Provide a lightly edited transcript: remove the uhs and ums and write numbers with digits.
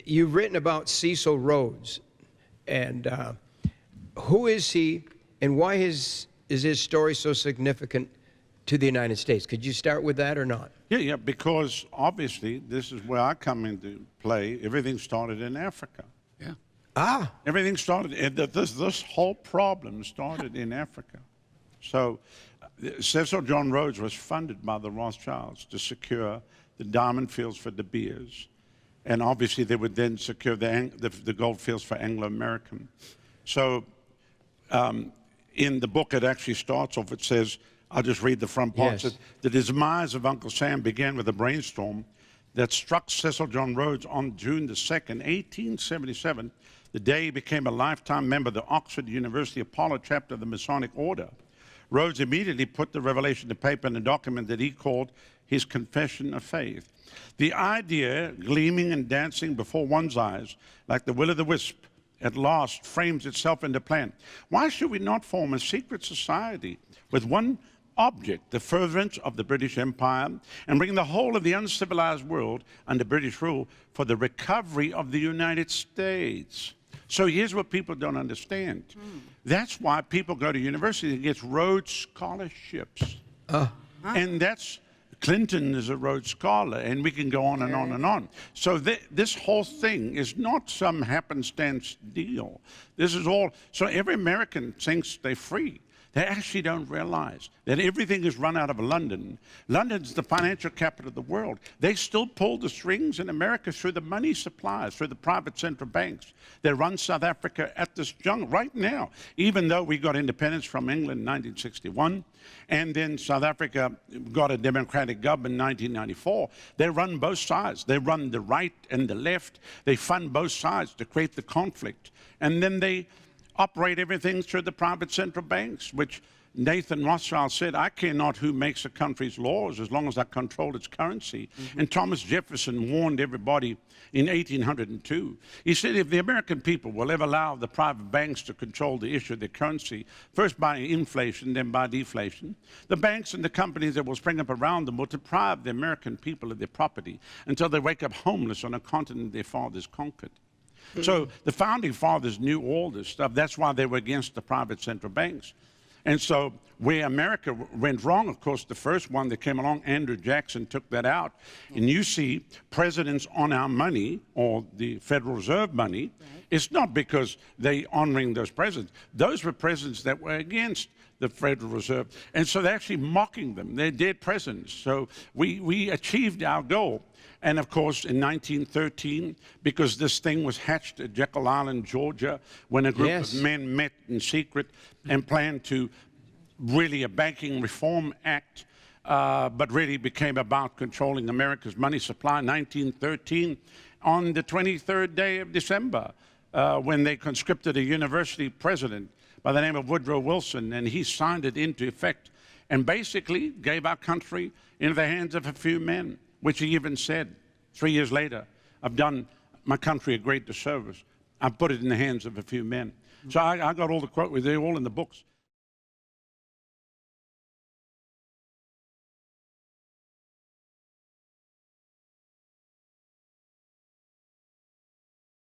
you've written about Cecil Rhodes, and who is he, and why is his story so significant to the United States? Could you start with that or not? Yeah, because obviously this is where I come into play. Everything started in Africa. Yeah. Ah. Everything started, this whole problem started in Africa. So Cecil John Rhodes was funded by the Rothschilds to secure the diamond fields for De Beers. And obviously they would then secure the gold fields for Anglo-American. So in the book it actually starts off, it says, I'll just read the front part. Yes. The demise of Uncle Sam began with a brainstorm that struck Cecil John Rhodes on June the 2nd, 1877. The day he became a lifetime member of the Oxford University Apollo chapter of the Masonic Order. Rhodes immediately put the revelation to paper in a document that he called his Confession of Faith. The idea, gleaming and dancing before one's eyes, like the will-o'-the-wisp, at last frames itself into plan. Why should we not form a secret society with one object, the furtherance of the British Empire, and bring the whole of the uncivilized world under British rule for the recovery of the United States? So here's what people don't understand. That's why people go to university and get Rhodes scholarships. And that's, Clinton is a Rhodes Scholar, and we can go on and on and on. So this whole thing is not some happenstance deal. This is all, so every American thinks they're free. They actually don't realize that everything is run out of London. London's the financial capital of the world. They still pull the strings in America through the money suppliers, through the private central banks. They run South Africa at this jungle right now, even though we got independence from England in 1961, and then South Africa got a democratic government in 1994. They run both sides. They run the right and the left. They fund both sides to create the conflict. And then they operate everything through the private central banks, which Nathan Rothschild said, I care not who makes a country's laws as long as I control its currency. And Thomas Jefferson warned everybody in 1802. He said, if the American people will ever allow the private banks to control the issue of their currency, first by inflation, then by deflation, the banks and the companies that will spring up around them will deprive the American people of their property until they wake up homeless on a continent their fathers conquered. So the founding fathers knew all this stuff. That's why they were against the private central banks. And so where America went wrong, of course, the first one that came along, Andrew Jackson, took that out. And you see presidents on our money, or the Federal Reserve money, it's not because they honoring those presidents. Those were presidents that were against the Federal Reserve. And so they're actually mocking them. They're dead presidents. So we achieved our goal. And of course, in 1913, because this thing was hatched at Jekyll Island, Georgia, when a group of men met in secret and planned to really a banking reform act, but really became about controlling America's money supply. 1913, on the 23rd day of December, when they conscripted a university president by the name of Woodrow Wilson, and he signed it into effect and basically gave our country into the hands of a few men, which he even said 3 years later, I've done my country a great disservice. I've put it in the hands of a few men. So I got all the quotes, they're all in the books.